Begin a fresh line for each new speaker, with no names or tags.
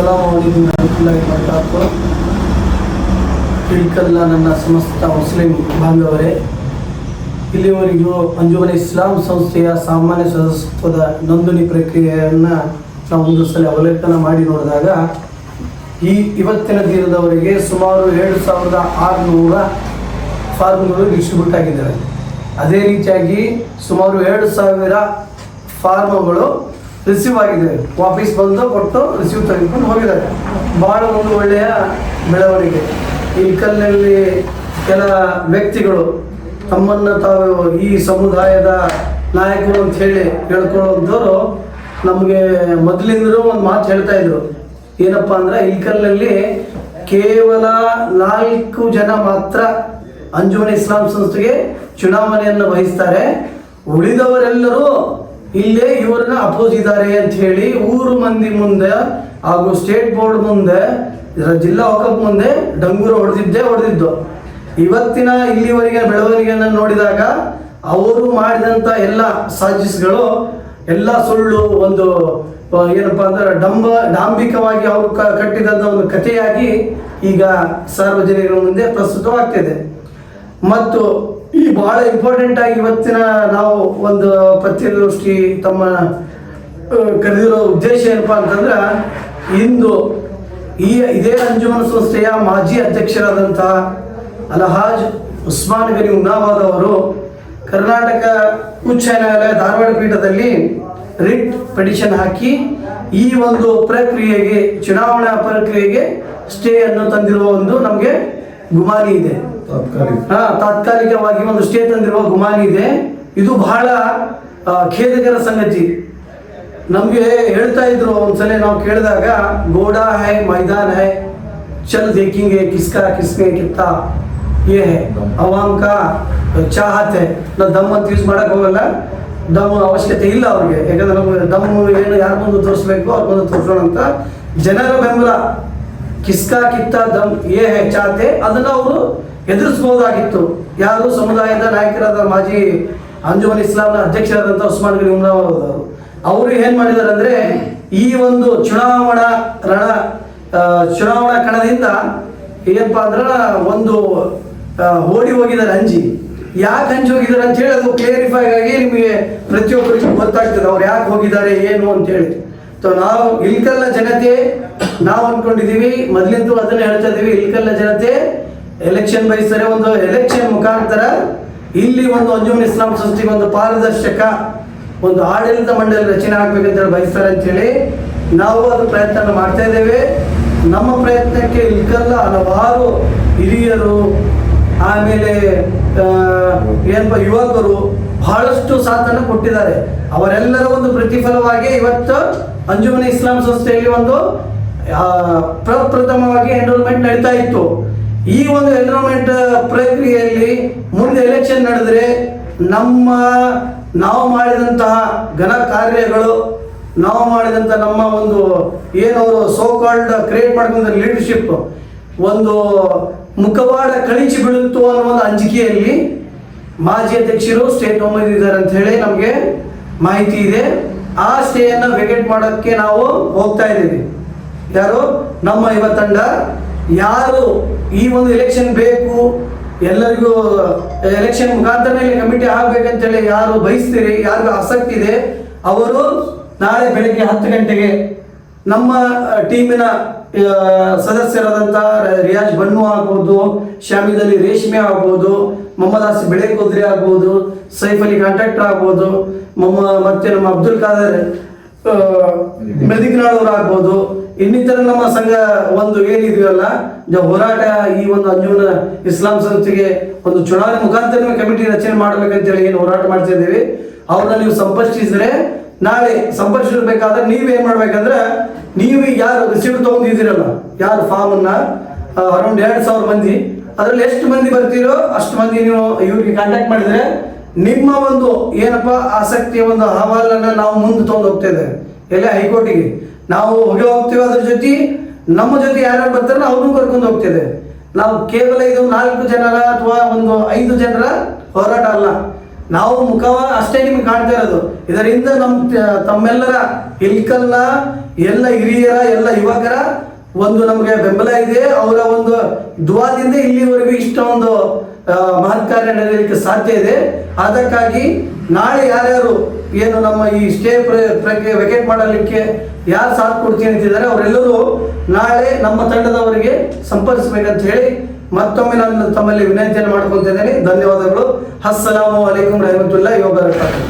ಅಸ್ಸಲಾಮು ಅಲೈಕುಂ ವರಹಮತುಲ್ಲಾಹಿ ವಬರಕಾತು. ಇಳ್ಕಲ್ಲ ನನ್ನ ಸಮಸ್ತ ಮುಸ್ಲಿಂ ಬಾಂಧವರೇ, ಇಲ್ಲಿವರೆಗೂ ಅಂಜುಮನ್ ಇಸ್ಲಾಂ ಸಂಸ್ಥೆಯ ಸಾಮಾನ್ಯ ಸದಸ್ಯತ್ವದ ನೋಂದಣಿ ಪ್ರಕ್ರಿಯೆಯನ್ನು ನಾವು ಒಂದು ಸಲ ಅವಲೋಕನ ಮಾಡಿ ನೋಡಿದಾಗ ಇವತ್ತಿನ ದಿನದವರೆಗೆ ಸುಮಾರು 7600 ಫಾರ್ಮ್ಗಳು ಡಿಸ್ಟ್ರಿಬ್ಯೂಟ್ ಆಗಿದ್ದಾವೆ. ಅದೇ ರೀತಿಯಾಗಿ ಸುಮಾರು 2000 ಫಾರ್ಮ್ಗಳು ರಿಸೀವ್ ಆಗಿದ್ದಾವೆ. ವಾಪಸ್ ಬಂದು ಕೊಟ್ಟು ರಿಸೀವ್ ತೆಗೆದುಕೊಂಡು ಹೋಗಿದ್ದಾರೆ. ಭಾಳ ಒಂದು ಒಳ್ಳೆಯ ಬೆಳವಣಿಗೆ. ಇಳ್ಕಲ್ನಲ್ಲಿ ಕೆಲ ವ್ಯಕ್ತಿಗಳು ತಮ್ಮನ್ನು ತಾವು ಈ ಸಮುದಾಯದ ನಾಯಕರು ಅಂತ ಹೇಳಿ ಹೇಳ್ಕೊಳ್ಳೋದವರು ನಮಗೆ ಮೊದಲಿಂದಲೂ ಒಂದು ಮಾತು ಹೇಳ್ತಾ ಇದ್ರು. ಏನಪ್ಪ ಅಂದರೆ, ಇಳ್ಕಲ್ನಲ್ಲಿ ಕೇವಲ 4 ಜನ ಮಾತ್ರ ಅಂಜುಮನ್ ಇಸ್ಲಾಂ ಸಂಸ್ಥೆಗೆ ಚುನಾವಣೆಯನ್ನು ವಹಿಸ್ತಾರೆ, ಉಳಿದವರೆಲ್ಲರೂ ಇಲ್ಲೇ ಇವರನ್ನ ಅಪೋಸ್ ಇದ್ದಾರೆ ಅಂತ ಹೇಳಿ ಊರು ಮಂದಿ ಮುಂದೆ ಹಾಗೂ ಸ್ಟೇಟ್ ಬೋರ್ಡ್ ಮುಂದೆ, ಜಿಲ್ಲಾ ವಕಫ್ ಮುಂದೆ ಡಂಗೂರು ಹೊಡೆದಿದ್ದು. ಇವತ್ತಿನ ಇಲ್ಲಿವರೆಗೆ ಬೆಳವಣಿಗೆಯನ್ನು ನೋಡಿದಾಗ ಅವರು ಮಾಡಿದಂಥ ಎಲ್ಲ ಸಾಜಿಸ್ಗಳು ಎಲ್ಲ ಸುಳ್ಳು, ಒಂದು ಏನಪ್ಪ ಅಂದ್ರೆ ಡಾಂಬಿಕವಾಗಿ ಅವರು ಕಟ್ಟಿದಂಥ ಒಂದು ಕಥೆಯಾಗಿ ಈಗ ಸಾರ್ವಜನಿಕರ ಮುಂದೆ ಪ್ರಸ್ತುತವಾಗ್ತಿದೆ. ಮತ್ತು ಈ ಬಹಳ ಇಂಪಾರ್ಟೆಂಟ್ ಆಗಿ ಇವತ್ತಿನ ನಾವು ಒಂದು ಪತ್ರಿಕಾಗೋಷ್ಠಿ ತಮ್ಮ ಕರೆದಿರೋ ಉದ್ದೇಶ ಏನಪ್ಪಾ ಅಂತಂದ್ರೆ, ಇಂದು ಇದೇ ಅಂಜುಮನ್ ಸಂಸ್ಥೆಯ ಮಾಜಿ ಅಧ್ಯಕ್ಷರಾದಂತಹ ಅಲ್ಹಾಜ್ ಉಸ್ಮಾನ್ ಗನಿ ಉನ್ನಾಬಾದ್ ಅವರು ಕರ್ನಾಟಕ ಉಚ್ಚ ನ್ಯಾಯಾಲಯ ಧಾರವಾಡ ಪೀಠದಲ್ಲಿ ರಿಟ್ ಪಿಟಿಷನ್ ಹಾಕಿ ಈ ಒಂದು ಪ್ರಕ್ರಿಯೆಗೆ, ಚುನಾವಣಾ ಪ್ರಕ್ರಿಯೆಗೆ ಸ್ಟೇ ಅನ್ನು ತಂದಿರುವ ಒಂದು ನಮಗೆ ಗುಮಾನಿ ಇದೆ. ತಾತ್ಕಾಲಿಕವಾಗಿ ಒಂದು ಸ್ಟೇ ತಂದಿರುವ ಗುಮಾನಿ ಇದೆ. ಇದು ಬಹಳ ಖೇದಕರ ಸಂಗತಿ. ನಮಗೆ ಹೇಳ್ತಾ ಇದ್ರು ಒಂದ್ಸಲ ನಾವು ಕೇಳಿದಾಗ, ಗೋಡಾ ಹೈ ಮೈದಾನ್ ಹೈ ಚಲ್ ದೇಖೆಂಗೆ ಕಿಸ್ನೆ ಕಿತ್ತಾ ಯೇ ಹೈ ಅವಾಮ್ ಕಾ ಚಾಹತ್ ಹೈ. ನಾವು ದಮ್ ಅಂತ ಯೂಸ್ ಮಾಡಕ್ ಹೋಗಲ್ಲ, ದಮ್ ಅವಶ್ಯಕತೆ ಇಲ್ಲ ಅವ್ರಿಗೆ. ಯಾಕಂದ್ರೆ ನಮ್ಗೆ ದಮ್ ಏನು ಯಾರ ಮುಂದೆ ತೋರಿಸ್ಬೇಕು ಅವ್ರ ಮುಂದೆ ತೋರಿಸೋಣ ಅಂತ ಜನರ ಬೆಂಬಲ. ಕಿಸ್ಕಾ ಕಿತ್ತ ದಮ್ ಯೇ ಹೈ ಚಾಹತೆ, ಅದನ್ನ ಅವರು ಎದುರಿಸಬಹುದಾಗಿತ್ತು. ಯಾರು ಸಮುದಾಯದ ನಾಯಕರಾದ ಮಾಜಿ ಅಂಜುಮನ್ ಇಸ್ಲಾಂನ ಅಧ್ಯಕ್ಷರಾದಂಥ ಉಸ್ಮಾನ್ ಗನಿ ಉನ್ನಾಬಾದ್ ಅವರು ಏನ್ ಮಾಡಿದ್ದಾರೆ ಅಂದ್ರೆ, ಈ ಒಂದು ಚುನಾವಣಾ ಕಣದಿಂದ ಏನಪ್ಪಾ ಅಂದ್ರೆ ಒಂದು ಓಡಿ ಹೋಗಿದ್ದಾರೆ, ಅಂಜಿ. ಯಾಕೆ ಹಂಚಿ ಹೋಗಿದ್ದಾರೆ ಅಂತ ಹೇಳಿ ಅದು ಕ್ಲಿಯರಿಫೈ ಆಗಿ ನಿಮಗೆ ಪ್ರತಿಯೊಬ್ಬರಿಗೂ ಗೊತ್ತಾಗ್ತದೆ ಅವ್ರು ಯಾಕೆ ಹೋಗಿದ್ದಾರೆ ಏನು ಅಂತ ಹೇಳಿ. ನಾವು ಇಳ್ಕಲ್ಲ ಜನತೆ ನಾವು ಅನ್ಕೊಂಡಿದೀವಿ, ಮೊದಲಿಂದ ಅದನ್ನ ಹೇಳ್ತಾ ಇದೀವಿ, ಇಳ್ಕಲ್ಲ ಜನತೆ ಎಲೆಕ್ಷನ್ ಬಯಸ್ತಾರೆ. ಒಂದು ಎಲೆಕ್ಷನ್ ಮುಖಾಂತರ ಇಲ್ಲಿ ಒಂದು ಅಂಜುಮನ್ ಇಸ್ಲಾಂ ಸಂಸ್ಥೆಗೆ ಒಂದು ಪಾರದರ್ಶಕ ಒಂದು ಆಡಳಿತ ಮಂಡಳಿ ರಚನೆ ಆಗ್ಬೇಕಂತ ಹೇಳಿ ಬಯಸ್ತಾರೆ ಅಂತೇಳಿ ನಾವು ಅದು ಪ್ರಯತ್ನ ಮಾಡ್ತಾ ಇದ್ದೇವೆ. ನಮ್ಮ ಪ್ರಯತ್ನಕ್ಕೆ ಇಳ್ಕಲ್ಲ ಹಲವಾರು ಹಿರಿಯರು, ಆಮೇಲೆ ಏನಪ್ಪ ಯುವಕರು ಬಹಳಷ್ಟು ಸಾಥನ್ನು ಕೊಟ್ಟಿದ್ದಾರೆ. ಅವರೆಲ್ಲರ ಒಂದು ಪ್ರತಿಫಲವಾಗಿ ಇವತ್ತು ಅಂಜುಮನ್ ಇಸ್ಲಾಂ ಸಂಸ್ಥೆಯಲ್ಲಿ ಒಂದು ಪ್ರಪ್ರಥಮವಾಗಿ ಎನ್ರೋಲ್ಮೆಂಟ್ ನಡೀತಾ ಇತ್ತು. ಈ ಒಂದು ಎನ್ರೋಲ್ಮೆಂಟ್ ಪ್ರಕ್ರಿಯೆಯಲ್ಲಿ ಮುಂದೆ ಎಲೆಕ್ಷನ್ ನಡೆದ್ರೆ ನಾವು ಮಾಡಿದಂತಹ ಘನ ಕಾರ್ಯಗಳು, ನಾವು ಮಾಡಿದಂಥ ನಮ್ಮ ಒಂದು ಏನವರು ಸೋ ಕಾಲ್ಡ್ ಕ್ರಿಯೇಟ್ ಮಾಡ್ಕೊಂಡ ಲೀಡರ್ಶಿಪ್ ಒಂದು ಮುಖವಾಡ ಕಳಿಚಿ ಬೀಳುತ್ತು ಅನ್ನೋ ಒಂದು ಅಂಜಿಕೆಯಲ್ಲಿ ಮಾಜಿ ಅಧ್ಯಕ್ಷರು ಸ್ಟೇಟ್ ಒಮ್ಮಿದ್ದಾರೆ ಅಂತ ಹೇಳಿ ನಮಗೆ ಮಾಹಿತಿ ಇದೆ. ಆ ಸ್ಟೇಯನ್ನು ವೆಕೆಟ್ ಮಾಡೋಕ್ಕೆ ನಾವು ಹೋಗ್ತಾ ಇದ್ದೀವಿ. ಯಾರು ನಮ್ಮ ಯುವ ತಂಡ, ಯಾರು ಈ ಒಂದು ಎಲೆಕ್ಷನ್ ಬೇಕು, ಎಲ್ಲರಿಗೂ ಎಲೆಕ್ಷನ್ ಮುಖಾಂತರ ಕಮಿಟಿ ಆಗ್ಬೇಕಂತೇಳಿ ಯಾರು ಬಯಸ್ತೀರಿ, ಯಾರಿಗೂ ಆಸಕ್ತಿ ಇದೆ, ಅವರು ನಾಳೆ ಬೆಳಗ್ಗೆ 10 ಗಂಟೆಗೆ ನಮ್ಮ ಟೀಮಿನ ಸದಸ್ಯರಾದಂಥ ರಿಯಾಜ್ ಬನ್ನು ಆಗ್ಬೋದು, ಶಾಮಿದ್ ಅಲಿ ರೇಷ್ಮೆ ಆಗ್ಬೋದು, ಮೊಹಮ್ಮದ್ ಆಸಿಫ್ ಬೆಳೆಕೋದ್ರಿ ಆಗ್ಬೋದು, ಸೈಫ್ ಅಲಿ ಕಾಂಟ್ರಾಕ್ಟರ್ ಆಗ್ಬೋದು, ಮತ್ತೆ ನಮ್ಮ ಅಬ್ದುಲ್ ಖಾದರ್ ಮೆದಿಕ್ನಾಳವ್ರು ಆಗ್ಬೋದು, ಇನ್ನಿತರ ನಮ್ಮ ಸಂಘ ಒಂದು ಏನಿದೆಯಲ್ಲ ಹೋರಾಟ, ಈ ಒಂದು ಅಂಜುಮನ್ ಇಸ್ಲಾಂ ಸಂಸ್ಥೆಗೆ ಒಂದು ಚುನಾವಣೆ ಮುಖಾಂತರ ಕಮಿಟಿ ರಚನೆ ಮಾಡ್ಬೇಕಂತೇಳಿ ಏನು ಹೋರಾಟ ಮಾಡ್ತಾ ಇದ್ದೀವಿ, ಅವ್ರನ್ನ ನೀವು ಸಂಪರ್ಕಿಸಿದ್ರೆ, ನಾಳೆ ಸಂಪರ್ಕಿಸಬೇಕಾದ್ರೆ ನೀವೇನ್ ಮಾಡ್ಬೇಕಂದ್ರೆ, ನೀವು ಯಾರು ರಿಸೀವ್ ತಗೊಂಡಿದ್ದೀರಲ್ಲ, ಯಾರು ಫಾರ್ಮ್ ಅನ್ನ ಅರೌಂಡ್ 2000 ಮಂದಿ, ಅದರಲ್ಲಿ ಎಷ್ಟು ಮಂದಿ ಬರ್ತೀರೋ ಅಷ್ಟು ಮಂದಿ ನೀವು ಇವ್ರಿಗೆ ಕಾಂಟ್ಯಾಕ್ಟ್ ಮಾಡಿದ್ರೆ ನಿಮ್ಮ ಒಂದು ಏನಪ್ಪ ಆಸಕ್ತಿಯ ಒಂದು ಅಹವಾಲನ್ನ ನಾವು ಮುಂದೆ ತಗೊಂಡು ಹೋಗ್ತೇವೆ. ಎಲ್ಲ ಹೈಕೋರ್ಟಿಗೆ ನಾವು ಹೋಗ್ತೀವಿ. ಅದ್ರ ಜೊತೆ ನಮ್ಮ ಜೊತೆ ಯಾರ್ಯಾರು ಬರ್ತಾರೋ ಅವ್ರನ್ನೂ ಕರ್ಕೊಂಡು ಹೋಗ್ತೇವೆ. ನಾವು ಕೇವಲ ಇದು 4 ಜನರ ಅಥವಾ ಒಂದು 5 ಜನರ ಹೋರಾಟ ಅಲ್ಲ. ನಾವು ಮುಖ ಅಷ್ಟೇ ನಿಮ್ಗೆ ಕಾಣ್ತಾ ಇರೋದು. ಇದರಿಂದ ತಮ್ಮೆಲ್ಲರ ಇಲ್ಕಲ್ನ ಎಲ್ಲ ಹಿರಿಯರ ಎಲ್ಲ ಯುವಕರ ಒಂದು ನಮಗೆ ಬೆಂಬಲ ಇದೆ. ಅವರ ಒಂದು ದುವಾದಿಂದ ಇಲ್ಲಿವರೆಗೂ ಇಷ್ಟೊಂದು ಮಹತ್ ಕಾರ್ಯ ನಡೆಯಲಿಕ್ಕೆ ಸಾಧ್ಯ ಇದೆ. ಅದಕ್ಕಾಗಿ ನಾಳೆ ಯಾರ್ಯಾರು ಏನು ನಮ್ಮ ಈ ಸ್ಟೇ ಪ್ರಕ್ರಿಯೆ ವೆಕೇಟ್ ಮಾಡಲಿಕ್ಕೆ ಯಾರು ಸಾಥ್ ಕೊಡ್ತೀನಿ ಅಂತಿದ್ದಾರೆ ಅವರೆಲ್ಲರೂ ನಾಳೆ ನಮ್ಮ ತಂಡದವರಿಗೆ ಸಂಪರ್ಕಿಸಬೇಕಂತ ಹೇಳಿ ಮತ್ತೊಮ್ಮೆ ನಾನು ತಮ್ಮಲ್ಲಿ ವಿನಂತಿಯನ್ನು ಮಾಡ್ಕೊತಿದ್ದೇನೆ. ಧನ್ಯವಾದಗಳು. ಅಸ್ಸಲಾಮು ಅಲೈಕುಂ ರಹಮತುಲ್ಲಾಹಿ ವ ಬರಕಾತುಹು.